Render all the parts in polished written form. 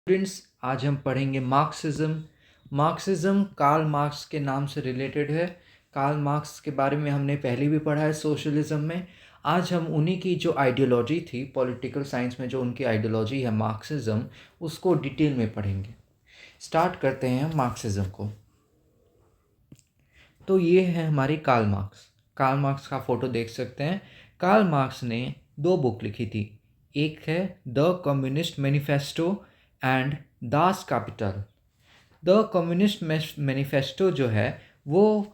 Students, आज हम पढ़ेंगे मार्क्सिज्म। मार्क्सिज्म कार्ल मार्क्स के नाम से रिलेटेड है। कार्ल मार्क्स के बारे में हमने पहले भी पढ़ा है सोशलिज्म में। आज हम उन्हीं की जो आइडियोलॉजी थी पॉलिटिकल साइंस में, जो उनकी आइडियोलॉजी है मार्क्सिज्म, उसको डिटेल में पढ़ेंगे। स्टार्ट करते हैं मार्क्सिज्म को। तो ये है हमारे कार्ल मार्क्स। कार्ल मार्क्स का फ़ोटो देख सकते हैं। कार्ल मार्क्स ने 2 बुक लिखी थी। एक है the communist manifesto and Das Kapital. The communist manifesto जो है वो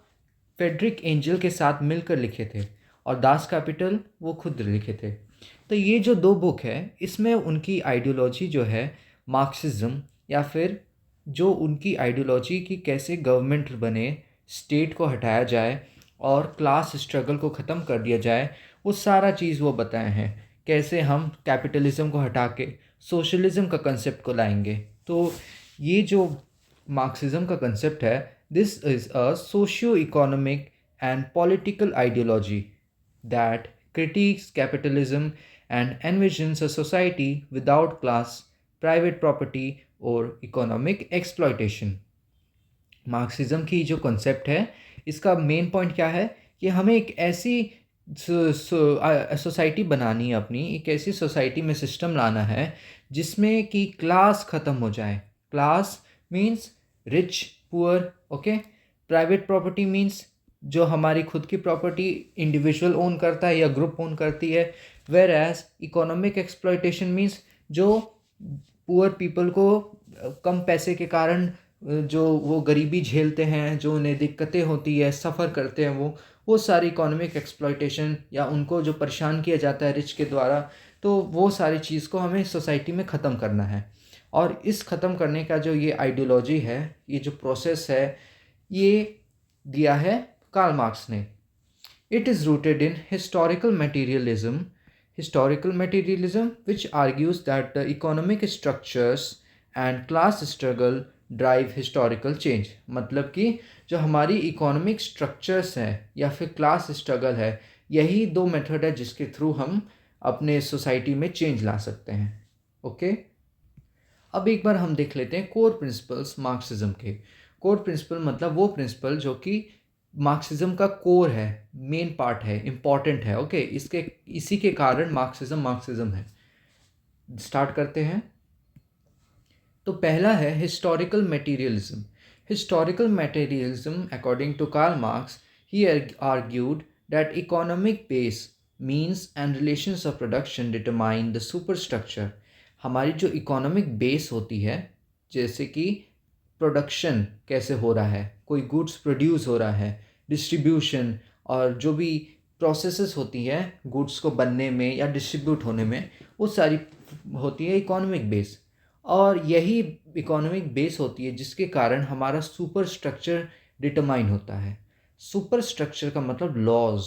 फ्रेडरिक एंजल के साथ मिलकर लिखे थे, और दास कैपिटल वो खुद लिखे थे। तो ये जो 2 बुक है, इसमें उनकी आइडियोलॉजी जो है मार्क्सिज्म, या फिर जो उनकी आइडियोलॉजी की कैसे गवर्नमेंट बने, स्टेट को हटाया जाए और क्लास स्ट्रगल को ख़त्म कर दिया जाए, वो सारा चीज़ वो बताए हैं। कैसे हम कैपिटलिज्म को हटा के सोशलिज्म का कंसेप्ट को लाएंगे। तो ये जो मार्क्सिज्म का कंसेप्ट है, this is a socio economic and political ideology that critiques capitalism and envisions a society without class, private property or economic exploitation. Marxism की जो कॉन्सेप्ट है, इसका मेन पॉइंट क्या है कि हमें एक ऐसी सोसाइटी बनानी है, अपनी एक ऐसी सोसाइटी में सिस्टम लाना है जिसमें कि क्लास ख़त्म हो जाए। Class means rich poor, okay. Private property means जो हमारी खुद की प्रॉपर्टी इंडिविजुअल ओन करता है या ग्रुप ओन करती है। Whereas economic exploitation means जो पुअर पीपल को कम पैसे के कारण जो वो गरीबी झेलते हैं, जो उन्हें दिक्कतें होती है, सफ़र करते हैं, वो सारी इकोनॉमिक एक्सप्लॉयटेशन, या उनको जो परेशान किया जाता है रिच के द्वारा, तो वो सारी चीज़ को हमें सोसाइटी में ख़त्म करना है। और इस ख़त्म करने का जो ये आइडियोलॉजी है, ये जो प्रोसेस है, ये दिया है कार्ल मार्क्स ने। It is rooted in historical materialism which argues that the economic structures and class struggle drive historical change। मतलब कि जो हमारी इकोनॉमिक स्ट्रक्चर्स हैं या फिर क्लास स्ट्रगल है, यही 2 मेथड है जिसके थ्रू हम अपने सोसाइटी में चेंज ला सकते हैं। ओके, अब एक बार हम देख लेते हैं कोर प्रिंसिपल्स मार्क्सिज्म के। कोर प्रिंसिपल मतलब वो प्रिंसिपल जो कि मार्क्सिज्म का कोर है, मेन पार्ट है, इम्पॉर्टेंट है। ओके, इसी के कारण मार्क्सिज्म है। स्टार्ट करते हैं। तो पहला है historical materialism. Historical materialism according to Karl Marx, he argued that economic base means and relations of production determine the superstructure. हमारी जो इकोनॉमिक बेस होती है, जैसे कि प्रोडक्शन कैसे हो रहा है, कोई गुड्स प्रोड्यूस हो रहा है, डिस्ट्रीब्यूशन, और जो भी प्रोसेसेस होती हैं गुड्स को बनने में या डिस्ट्रीब्यूट होने में, वो सारी होती है इकोनॉमिक बेस। और यही इकोनॉमिक बेस होती है जिसके कारण हमारा सुपर स्ट्रक्चर डिटरमाइन होता है। सुपर स्ट्रक्चर का मतलब लॉज,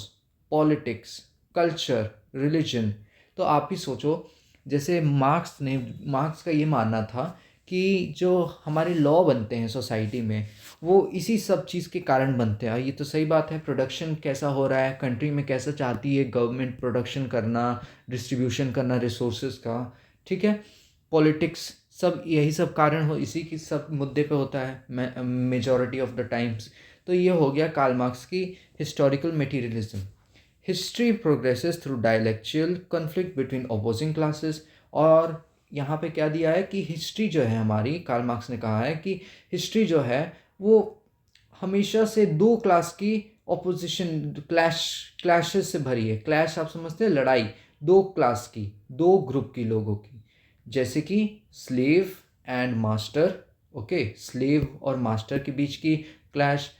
पॉलिटिक्स, कल्चर, रिलीजन। तो आप ही सोचो, जैसे मार्क्स का ये मानना था कि जो हमारे लॉ बनते हैं सोसाइटी में, वो इसी सब चीज़ के कारण बनते हैं। ये तो सही बात है, प्रोडक्शन कैसा हो रहा है कंट्री में, कैसा चाहती है गवर्नमेंट प्रोडक्शन करना, डिस्ट्रीब्यूशन करना रिसोर्सेज का, ठीक है। पॉलिटिक्स, सब यही सब कारण हो, इसी की सब मुद्दे पे होता है मेजॉरिटी ऑफ द टाइम्स। तो ये हो गया कार्ल मार्क्स की historical materialism. History progresses through dialectical conflict between opposing classes. और यहाँ पे क्या दिया है कि हिस्ट्री जो है हमारी, कार्ल मार्क्स ने कहा है कि हिस्ट्री जो है वो हमेशा से 2 क्लास की ऑपोजिशन, क्लैशेस से भरी है। क्लैश आप समझते हैं, लड़ाई 2 क्लास की, 2 ग्रुप की लोगों की, जैसे कि slave and master. Okay, slave और मास्टर के बीच की क्लैश,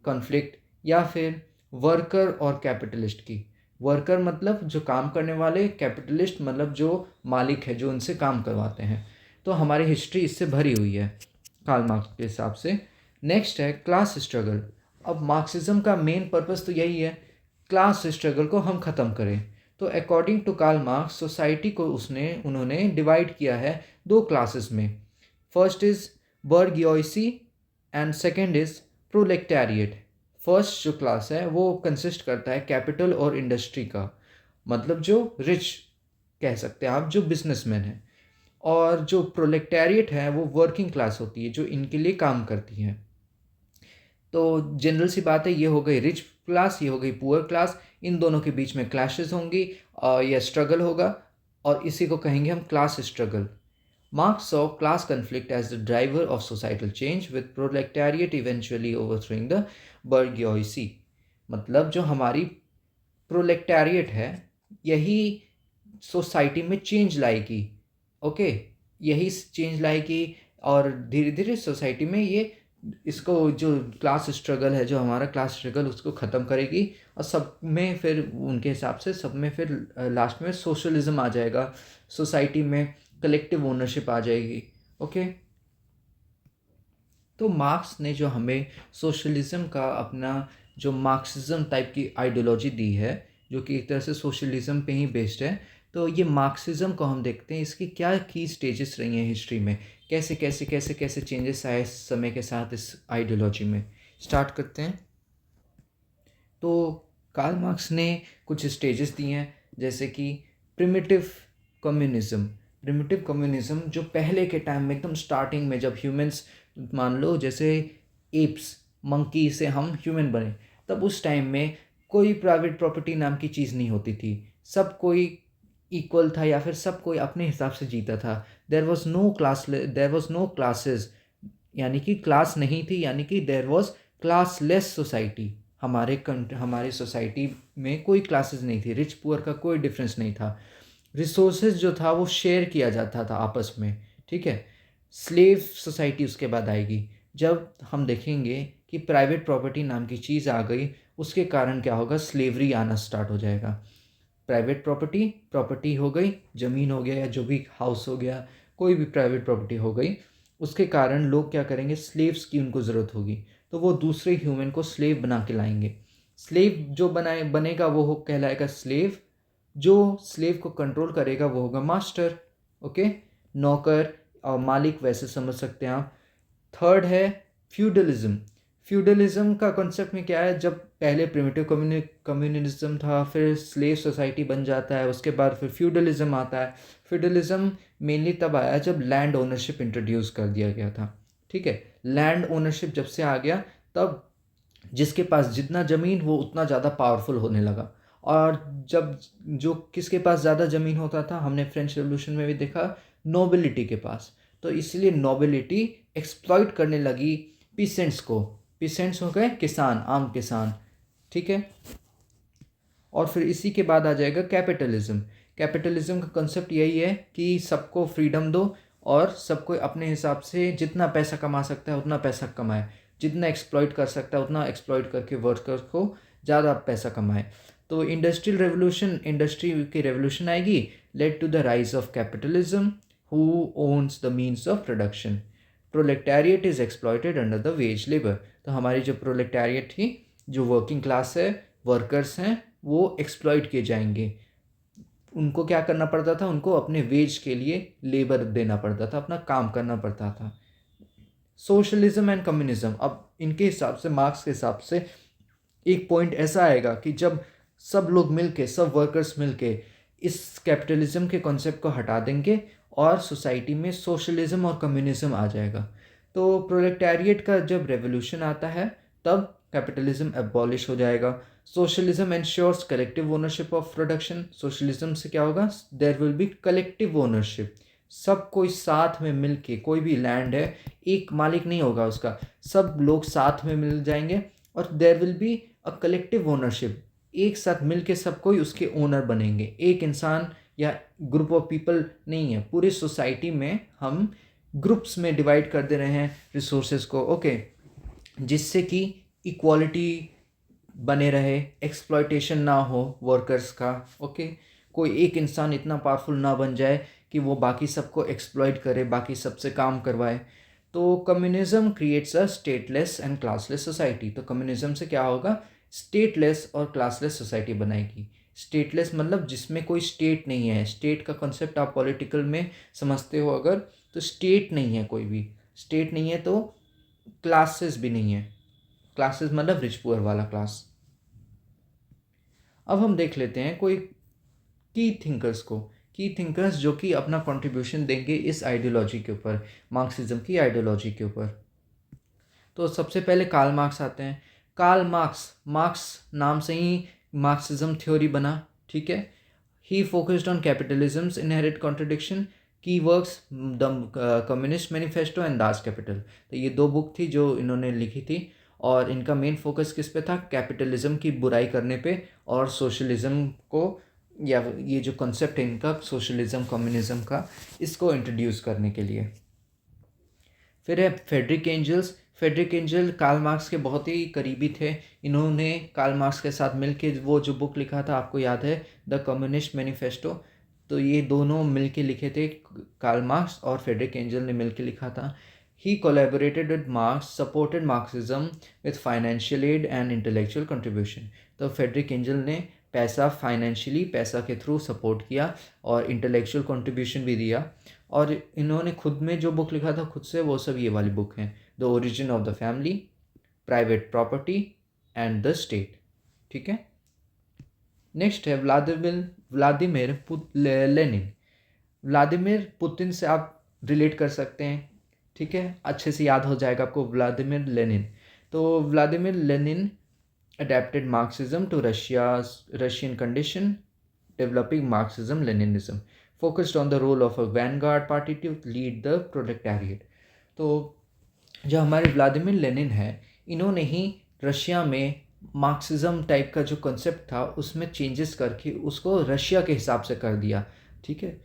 कॉन्फ्लिक्ट, या फिर वर्कर और कैपिटलिस्ट की। वर्कर मतलब जो काम करने वाले, कैपिटलिस्ट मतलब जो मालिक है, जो उनसे काम करवाते हैं। तो हमारी हिस्ट्री इससे भरी हुई है कार्ल मार्क्स के हिसाब से। नेक्स्ट है क्लास स्ट्रगल। अब मार्क्सिज्म का मेन पर्पस तो यही है, क्लास स्ट्रगल को हम ख़त्म करें। तो according to Karl Marx, society को उन्होंने डिवाइड किया है 2 क्लासेस में। First is bourgeoisie and second is proletariat. First जो क्लास है वो कंसिस्ट करता है कैपिटल और इंडस्ट्री का, मतलब जो रिच कह सकते हैं आप, जो बिजनेसमैन है। और जो प्रोलेटारिएट है वो वर्किंग क्लास होती है जो इनके लिए काम करती है। तो जनरल सी बात है, ये हो गई रिच क्लास, ये हो गई पुअर क्लास, इन दोनों के बीच में क्लैशेस होंगी और यह स्ट्रगल होगा और इसी को कहेंगे हम class struggle. Marx saw class conflict as the driver of societal change, with proletariat eventually overthrowing the bourgeoisie। मतलब जो हमारी प्रोलेटारिएट है यही सोसाइटी में चेंज लाएगी। ओके, यही चेंज लाएगी और धीरे धीरे सोसाइटी में ये इसको जो क्लास स्ट्रगल है, जो हमारा क्लास स्ट्रगल, उसको ख़त्म करेगी और सब में फिर उनके हिसाब से सब में फिर लास्ट में सोशलिज्म आ जाएगा, सोसाइटी में कलेक्टिव ओनरशिप आ जाएगी। ओके, तो मार्क्स ने जो हमें सोशलिज्म का अपना जो मार्क्सिज्म टाइप की आइडियोलॉजी दी है, जो कि एक तरह से सोशलिज्म पे ही बेस्ड है, तो ये मार्क्सिज्म को हम देखते हैं इसकी क्या की स्टेजेस रही हैं हिस्ट्री में, कैसे कैसे कैसे कैसे चेंजेस आए समय के साथ इस आइडियोलॉजी में। स्टार्ट करते हैं। तो कार्ल मार्क्स ने कुछ स्टेजेस दिए हैं, जैसे कि प्रिमिटिव कम्युनिज्म। प्रिमिटिव कम्युनिज्म जो पहले के टाइम में एकदम स्टार्टिंग में, जब ह्यूमंस, मान लो जैसे एप्स, मंकी से हम ह्यूमन बने, तब उस टाइम में कोई प्राइवेट प्रॉपर्टी नाम की चीज़ नहीं होती थी, सब कोई इक्वल था या फिर सब कोई अपने हिसाब से जीता था। देर वॉज नो क्लासेस, यानी कि क्लास नहीं थी, यानी कि देर वॉज क्लासलेस सोसाइटी। हमारे सोसाइटी में कोई क्लासेस नहीं थी, रिच पुअर का कोई डिफरेंस नहीं था। रिसोर्सेज जो था वो शेयर किया जाता था आपस में, ठीक है। स्लेव सोसाइटी उसके बाद आएगी, जब हम देखेंगे कि प्राइवेट प्रॉपर्टी नाम की चीज़ आ गई, उसके कारण क्या होगा, स्लेवरी आना स्टार्ट हो जाएगा। प्राइवेट प्रॉपर्टी हो गई, ज़मीन हो गया या जो भी हाउस हो गया, कोई भी प्राइवेट प्रॉपर्टी हो गई, उसके कारण लोग क्या करेंगे, स्लेव्स की उनको ज़रूरत होगी, तो वो दूसरे ह्यूमन को स्लेव बना के लाएंगे। स्लेव जो बनेगा वो कहलाएगा स्लेव, जो स्लेव को कंट्रोल करेगा वो होगा मास्टर। ओके, नौकर और मालिक वैसे समझ सकते हैं आप। थर्ड है फ्यूडलिज्म। फ्यूडलिज्म का कॉन्सेप्ट में क्या है, जब पहले प्रिमिटिव कम्युनिज्म था, फिर स्लेव सोसाइटी बन जाता है, उसके बाद फिर फ्यूडलिज्म आता है। फ्यूडलिज्म मेनली तब आया जब लैंड ओनरशिप इंट्रोड्यूस कर दिया गया था, ठीक है। लैंड ओनरशिप जब से आ गया, तब जिसके पास जितना ज़मीन वो उतना ज़्यादा पावरफुल होने लगा। और जब जो किसके पास ज़्यादा ज़मीन होता था, हमने फ्रेंच रेवोल्यूशन में भी देखा, नोबिलिटी के पास। तो इसलिए नोबिलिटी एक्सप्लॉइट करने लगी पीसेंट्स को। पीसेंट्स हो गए किसान, आम किसान, ठीक है। और फिर इसी के बाद आ जाएगा कैपिटलिज्म। कैपिटलिज्म का कंसेप्ट यही है कि सबको फ्रीडम दो और सबको अपने हिसाब से जितना पैसा कमा सकता है उतना पैसा कमाए, जितना एक्सप्लॉइट कर सकता है उतना एक्सप्लॉइट करके वर्कर्स को ज़्यादा पैसा कमाए। तो इंडस्ट्रियल रेवोल्यूशन, इंडस्ट्री की रेवोल्यूशन आएगी, led to the rise of capitalism who owns the means of production. Proletariat is exploited under the wage labour. तो हमारी जो प्रोलेटारिएट थी, जो वर्किंग क्लास है, वर्कर्स हैं, वो एक्सप्लॉइट किए जाएंगे। उनको क्या करना पड़ता था, उनको अपने वेज के लिए लेबर देना पड़ता था, अपना काम करना पड़ता था। सोशलिज्म एंड कम्युनिज्म, अब इनके हिसाब से, मार्क्स के हिसाब से, एक पॉइंट ऐसा आएगा कि जब सब लोग मिलके, सब वर्कर्स मिलके इस कैपिटलिज्म के कॉन्सेप्ट को हटा देंगे और सोसाइटी में सोशलिज्म और कम्युनिज्म आ जाएगा। तो प्रोलेटारिएट का जब रेवोल्यूशन आता है, तब कैपिटलिज्म एबॉलिश हो जाएगा। Socialism ensures collective ownership of production. Socialism से क्या होगा, there will be collective ownership. सब कोई साथ में मिल के, कोई भी लैंड है, एक मालिक नहीं होगा उसका, सब लोग साथ में मिल जाएंगे और there will be a collective ownership. एक साथ मिल के सब कोई उसके ओनर बनेंगे। एक इंसान या ग्रुप ऑफ पीपल नहीं है, पूरी सोसाइटी में हम ग्रुप्स में डिवाइड कर दे रहे हैं रिसोर्सेज को, ओके, जिससे कि इक्वालिटी बने रहे, एक्सप्लॉयटेशन ना हो वर्कर्स का, ओके। कोई एक इंसान इतना पावरफुल ना बन जाए कि वो बाकी सबको एक्सप्लॉइट करे, बाकी सबसे काम करवाए। तो communism creates a stateless and classless society. तो कम्युनिज्म से क्या होगा, स्टेटलेस और क्लासलेस सोसाइटी बनाएगी। स्टेटलेस मतलब जिसमें कोई स्टेट नहीं है। स्टेट का कॉन्सेप्ट आप पॉलिटिकल में समझते हो अगर, तो स्टेट नहीं है, कोई भी स्टेट नहीं है, तो क्लासेस भी नहीं है। क्लासेस मतलब रिच पुअर वाला क्लास। अब हम देख लेते हैं कोई की थिंकर्स को की थिंकर्स जो कि अपना कंट्रीब्यूशन देंगे इस आइडियोलॉजी के ऊपर, मार्क्सिज्म की आइडियोलॉजी के ऊपर। तो सबसे पहले कार्ल मार्क्स आते हैं। कार्ल मार्क्स, मार्क्स नाम से ही मार्क्सिज्म थ्योरी बना, ठीक है। ही फोकस्ड ऑन कैपिटलिज्म्स इनहेरिट कॉन्ट्रडिक्शन, की works the communist manifesto and Das Kapital. तो ये दो बुक थी जो इन्होंने लिखी थी, और इनका मेन फोकस किस पे था? कैपिटलिज्म की बुराई करने पे, और सोशलिज्म को, या ये जो कॉन्सेप्ट है इनका सोशलिज्म कम्युनिज्म का, इसको इंट्रोड्यूस करने के लिए। फिर है Frederick Engels. Frederick Engel Karl Marx के बहुत ही करीबी थे। इन्होंने कार्ल मार्क्स के साथ मिलके वो जो बुक लिखा था, आपको याद है, द कम्युनिस्ट मैनिफेस्टो। तो ये दोनों मिलके लिखे थे, कार्ल मार्क्स और फ्रेडरिक एंजल ने मिलके लिखा था। He collaborated with Marx, supported Marxism with financial aid and intellectual contribution. तो फ्रेडरिक एंजल ने पैसा, फाइनेंशियली पैसा के थ्रू सपोर्ट किया और इंटेलेक्चुअल कंट्रीब्यूशन भी दिया। और इन्होंने खुद में जो बुक लिखा था खुद से, वो सब ये वाली बुक हैं, the origin of the family, private property and the state, ठीक है। नेक्स्ट है व्लादिमीर लेनिन। व्लादिमीर पुतिन से आप रिलेट कर सकते हैं, ठीक है, अच्छे से याद हो जाएगा आपको व्लादिमीर लेनिन। तो Vladimir Lenin adapted Marxism to Russian condition, developing Marxism-Leninism, focused on the role of a vanguard party to lead the proletariat। तो जो हमारे व्लादिमीर लेनिन है, इन्होंने ही रशिया में मार्क्सिज्म टाइप का जो कॉन्सेप्ट था उसमें चेंजेस करके उसको रशिया के हिसाब से कर दिया, ठीक है,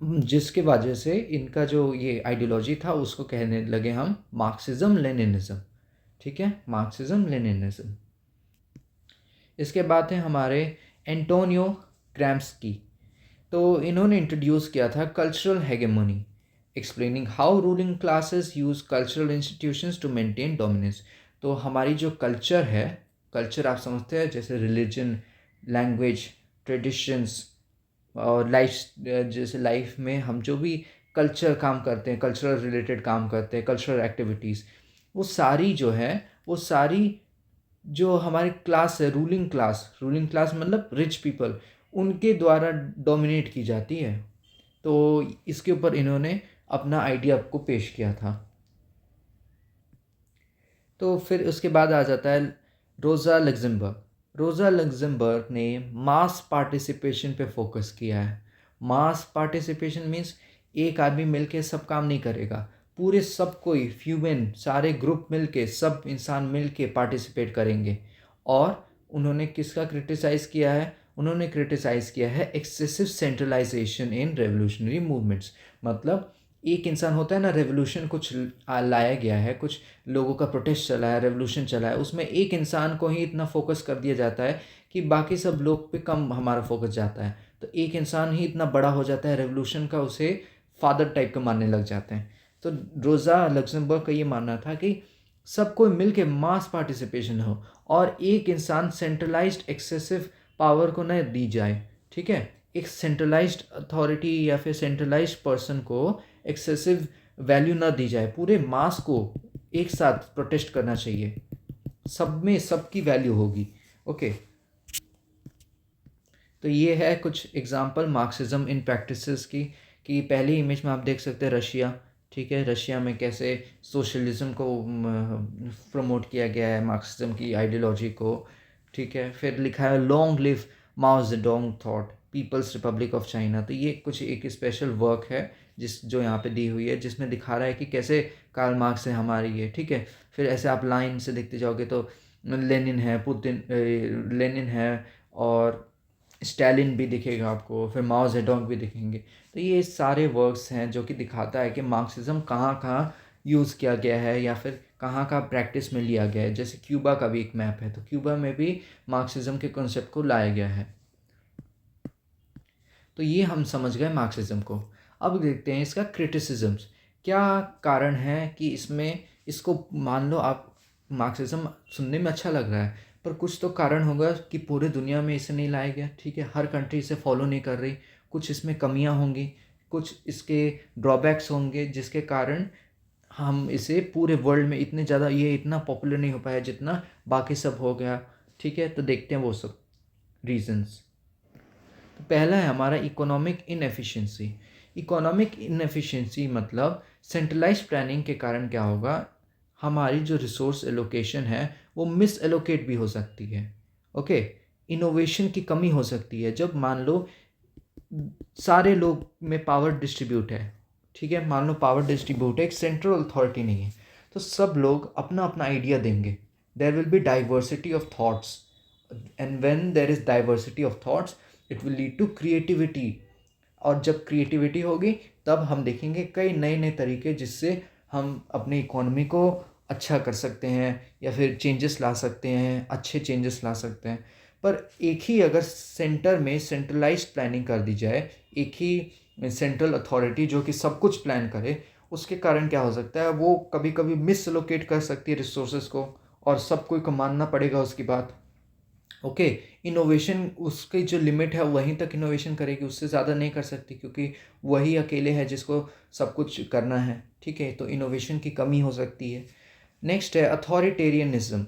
जिसके वजह से इनका जो ये आइडियोलॉजी था उसको कहने लगे हम मार्क्सिज्म लेनिनिज्म, ठीक है, मार्क्सिज्म लेनिनिज्म। इसके बाद है हमारे एंटोनियो ग्राम्स्की। तो इन्होंने इंट्रोड्यूस किया था cultural hegemony, explaining how ruling classes use cultural institutions to maintain dominance. तो हमारी जो कल्चर है, कल्चर आप समझते हैं जैसे रिलीजन, लैंग्वेज, ट्रेडिशंस और लाइफ, जैसे लाइफ में हम जो भी कल्चर काम करते हैं, कल्चरल रिलेटेड काम करते हैं, कल्चरल एक्टिविटीज़, वो सारी जो है, वो सारी जो हमारी क्लास है, रूलिंग क्लास मतलब रिच पीपल, उनके द्वारा डोमिनेट की जाती है। तो इसके ऊपर इन्होंने अपना आइडिया आपको पेश किया था। तो फिर उसके बाद आ जाता है रोज़ा लग्जमबर्ग। रोज़ा लग्जमबर्ग ने मास पार्टिसिपेशन पे फोकस किया है। मास पार्टिसिपेशन मीन्स एक आदमी मिलके सब काम नहीं करेगा, पूरे सब कोई ह्यूमन, सारे ग्रुप मिलके, सब इंसान मिलके पार्टिसिपेट करेंगे। और उन्होंने किसका क्रिटिसाइज़ किया है? उन्होंने क्रिटिसाइज़ किया है एक्सेसिव सेंट्रलाइजेशन इन रेवोल्यूशनरी मूवमेंट्स। मतलब एक इंसान होता है ना, रेवोल्यूशन कुछ लाया गया है, कुछ लोगों का प्रोटेस्ट चला है, रेवोल्यूशन चला है, उसमें एक इंसान को ही इतना फोकस कर दिया जाता है कि बाकी सब लोग पे कम हमारा फोकस जाता है। तो एक इंसान ही इतना बड़ा हो जाता है रेवोल्यूशन का, उसे फादर टाइप का मानने लग जाते हैं। तो रोज़ा लग्जमबर्ग का ये मानना था कि सबको मिल के मास पार्टिसिपेशन हो और एक इंसान सेंट्रलाइज्ड एक्सेसिव पावर को न दी जाए, ठीक है। एक सेंट्रलाइज्ड अथॉरिटी या फिर सेंट्रलाइज्ड पर्सन को एक्सेसिव वैल्यू ना दी जाए, पूरे मास को एक साथ प्रोटेस्ट करना चाहिए, सब में सबकी वैल्यू होगी, ओके। तो ये है कुछ एग्जांपल मार्क्सिज्म इन प्रैक्टिसेस की, कि पहली इमेज में आप देख सकते हैं रशिया, ठीक है, रशिया में कैसे सोशलिज्म को प्रमोट किया गया है, मार्क्सिज्म की आइडियोलॉजी को, ठीक है। फिर लिखा है long live Mao Zedong thought, People's Republic of China. तो ये कुछ एक स्पेशल वर्क है जो यहाँ पे दी हुई है, जिसमें दिखा रहा है कि कैसे कार्ल मार्क्स है हमारी ये, ठीक है। फिर ऐसे आप लाइन से देखते जाओगे तो लेनिन है, लेनिन है, और स्टैलिन भी दिखेगा आपको, फिर माओ जेडोंग भी दिखेंगे। तो ये सारे वर्क्स हैं जो कि दिखाता है कि मार्क्सिज्म कहाँ कहाँ यूज़ किया गया है या फिर कहाँ कहाँ प्रैक्टिस में लिया गया है। जैसे क्यूबा का भी एक मैप है, तो क्यूबा में भी मार्क्सिज्म के कॉन्सेप्ट को लाया गया है। तो ये हम समझ गए मार्क्सिज्म को। अब देखते हैं इसका क्रिटिसिज्म्स, क्या कारण है कि इसमें, इसको मान लो आप मार्क्सिज्म सुनने में अच्छा लग रहा है, पर कुछ तो कारण होगा कि पूरे दुनिया में इसे नहीं लाया गया, ठीक है, हर कंट्री इसे फॉलो नहीं कर रही, कुछ इसमें कमियां होंगी, कुछ इसके ड्रॉबैक्स होंगे, जिसके कारण हम इसे पूरे वर्ल्ड में इतने ज़्यादा, ये इतना पॉपुलर नहीं हो पाया जितना बाकी सब हो गया, ठीक है। तो देखते हैं वो सब रीजंस। पहला है हमारा इकोनॉमिक इनएफिशिएंसी। इकोनॉमिक इनएफिशिएंसी मतलब सेंट्रलाइज्ड प्लानिंग के कारण क्या होगा, हमारी जो रिसोर्स एलोकेशन है वो मिस एलोकेट भी हो सकती है। ओके, इनोवेशन की कमी हो सकती है। जब मान लो सारे लोग में पावर डिस्ट्रीब्यूट है, ठीक है, मान लो पावर डिस्ट्रीब्यूट है, एक सेंट्रल अथॉरिटी नहीं है, तो सब लोग अपना अपना आइडिया देंगे। There will be diversity of thoughts, and when there is diversity of thoughts it will lead to creativity. और जब क्रिएटिविटी होगी तब हम देखेंगे कई नए नए तरीके जिससे हम अपनी इकोनॉमी को अच्छा कर सकते हैं या फिर चेंजेस ला सकते हैं, अच्छे चेंजेस ला सकते हैं। पर एक ही अगर सेंटर में सेंट्रलाइज्ड प्लानिंग कर दी जाए, एक ही सेंट्रल अथॉरिटी जो कि सब कुछ प्लान करे, उसके कारण क्या हो सकता है, वो कभी कभी मिसलोकेट कर सकती है रिसोर्सेज को, और सब कोई को मानना पड़ेगा उसकी बात। ओके, इनोवेशन उसकी जो लिमिट है वहीं तक इनोवेशन करेगी, उससे ज़्यादा नहीं कर सकती, क्योंकि वही अकेले है जिसको सब कुछ करना है। ठीक है, तो इनोवेशन की कमी हो सकती है। नेक्स्ट है अथॉरिटेरियनिज्म।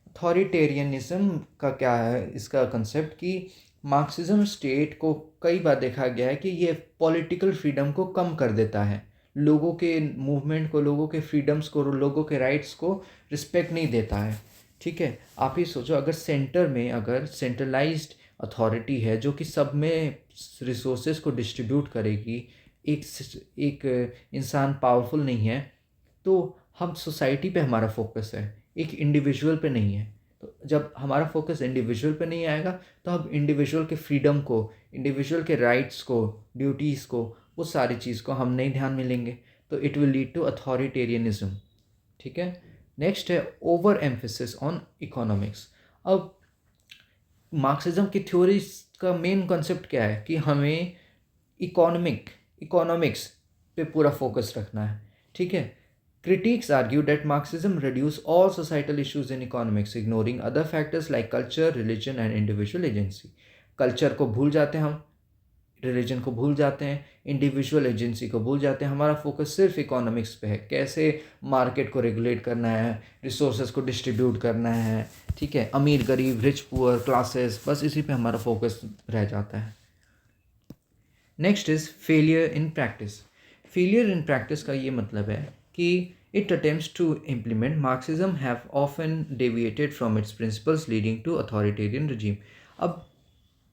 अथॉरिटेरियनिज्म का क्या है, इसका कंसेप्ट कि मार्क्सिज्म स्टेट को कई बार देखा गया है कि ये पॉलिटिकल फ्रीडम को कम कर देता है, लोगों के मूवमेंट को, लोगों के फ्रीडम्स को, लोगों के राइट्स को रिस्पेक्ट नहीं देता है। ठीक है, आप ही सोचो, अगर सेंटर में अगर सेंट्रलाइज्ड अथॉरिटी है जो कि सब में रिसोर्सेज को डिस्ट्रीब्यूट करेगी, एक एक इंसान पावरफुल नहीं है, तो हम सोसाइटी पे हमारा फोकस है, एक इंडिविजुअल पे नहीं है। तो जब हमारा फोकस इंडिविजुअल पे नहीं आएगा तो हम इंडिविजुअल के फ्रीडम को, इंडिविजुअल के राइट्स को, ड्यूटीज़ को, वो सारी चीज़ को हम नहीं ध्यान में लेंगे, तो it will lead to authoritarianism. ठीक है, नेक्स्ट है ओवर एम्फेसिस ऑन इकोनॉमिक्स। अब मार्क्सिज्म की थ्योरी का मेन कॉन्सेप्ट क्या है कि हमें इकोनॉमिक्स पे पूरा फोकस रखना है। ठीक है, critics argue that Marxism reduced all societal issues in economics, ignoring other factors like culture, religion and individual agency. Culture को भूल जाते हैं हम, रिलीजन को भूल जाते हैं, इंडिविजुअल एजेंसी को भूल जाते हैं, हमारा फोकस सिर्फ इकोनॉमिक्स पे है, कैसे मार्केट को रेगुलेट करना है, रिसोर्सेज को डिस्ट्रीब्यूट करना है। ठीक है, अमीर गरीब, रिच पुअर क्लासेस, बस इसी पे हमारा फोकस रह जाता है। Next is failure in practice. Failure in practice का ये मतलब है कि it attempts to implement Marxism have often deviated from its principles leading to authoritarian regime. अब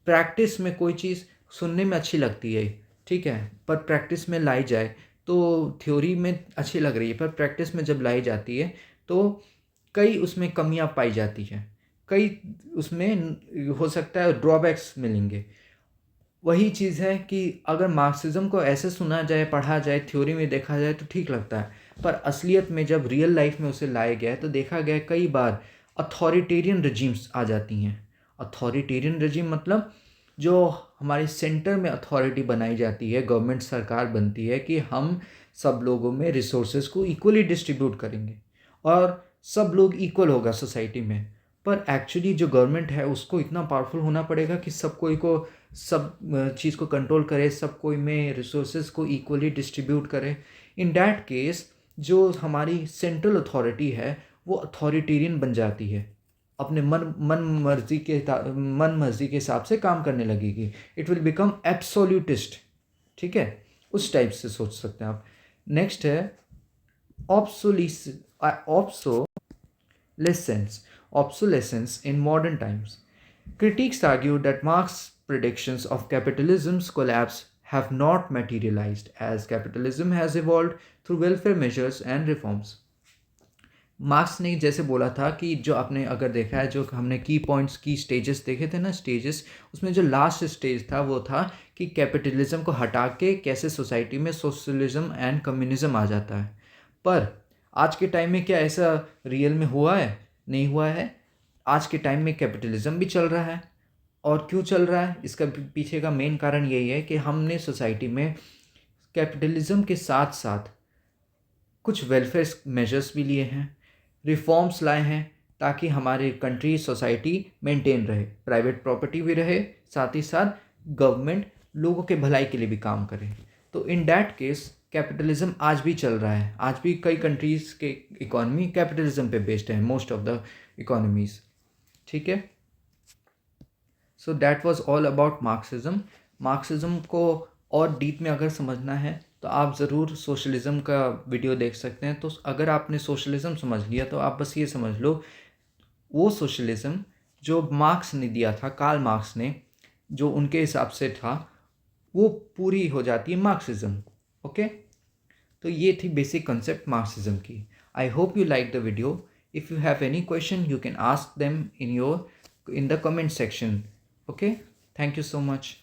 प्रैक्टिस में कोई चीज़ सुनने में अच्छी लगती है, ठीक है, पर प्रैक्टिस में लाई जाए तो थ्योरी में अच्छी लग रही है, पर प्रैक्टिस में जब लाई जाती है तो कई उसमें कमियां पाई जाती हैं, कई उसमें हो सकता है ड्रॉबैक्स मिलेंगे। वही चीज़ है कि अगर मार्क्सिज्म को ऐसे सुना जाए, पढ़ा जाए, थ्योरी में देखा जाए तो ठीक लगता है, पर असलियत में जब रियल लाइफ में उसे लाया गया है तो देखा गया है कई बार अथॉरिटेरियन रजीम्स आ जाती हैं। अथॉरिटेरियन रजीम मतलब जो हमारे सेंटर में अथॉरिटी बनाई जाती है, गवर्नमेंट सरकार बनती है कि हम सब लोगों में रिसोर्सेज को इक्वली डिस्ट्रीब्यूट करेंगे और सब लोग इक्वल होगा सोसाइटी में। पर एक्चुअली जो गवर्नमेंट है उसको इतना पावरफुल होना पड़ेगा कि सब कोई को सब चीज़ को कंट्रोल करे, सब कोई में रिसोर्सेज को इक्वली डिस्ट्रीब्यूट करे। इन डैट केस जो हमारी सेंट्रल अथॉरिटी है वो अथॉरिटेरियन बन जाती है, अपने मन मर्जी के हिसाब से काम करने लगेगी। It will become absolutist. ठीक है, उस टाइप से सोच सकते हैं आप। नेक्स्ट है obsolescence in modern times. Critics argue that Marx's predictions of capitalism's collapse have not materialized as capitalism has evolved through welfare measures and reforms. Marks ने जैसे बोला था कि जो आपने अगर देखा है, जो हमने की पॉइंट्स की स्टेजेस देखे थे ना, स्टेजेस, उसमें जो लास्ट स्टेज था वो था कि कैपिटलिज्म को हटा के कैसे सोसाइटी में सोशलिज्म एंड कम्युनिज्म आ जाता है। पर आज के टाइम में क्या ऐसा रियल में हुआ है? नहीं हुआ है। आज के टाइम में कैपिटलिज्म भी चल रहा है। और क्यों चल रहा है, इसका पीछे का मेन कारण यही है कि हमने सोसाइटी में कैपिटलिज्म के साथ साथ कुछ वेलफेयर मेजर्स भी लिए हैं, रिफॉर्म्स लाए हैं, ताकि हमारे कंट्री सोसाइटी मेंटेन रहे, प्राइवेट प्रॉपर्टी भी रहे, साथ ही साथ गवर्नमेंट लोगों के भलाई के लिए भी काम करे। तो इन डैट केस कैपिटलिज्म आज भी चल रहा है, आज भी कई कंट्रीज़ के इकोनॉमी कैपिटलिज्म पे बेस्ड है, मोस्ट ऑफ द इकोनॉमीज़। ठीक है, so that was all about Marxism. Marxism को और डीप में अगर समझना है तो आप ज़रूर सोशलिज़म का वीडियो देख सकते हैं। तो अगर आपने सोशलिज़म समझ लिया तो आप बस ये समझ लो, वो सोशलिज़म जो मार्क्स ने दिया था, कार्ल मार्क्स ने, जो उनके हिसाब से था, वो पूरी हो जाती है मार्क्सिज्म। ओके, तो ये थी बेसिक कंसेप्ट मार्क्सिज्म की। I hope you like the video. If you have any question you can ask them in the comment section. Okay, thank you so much.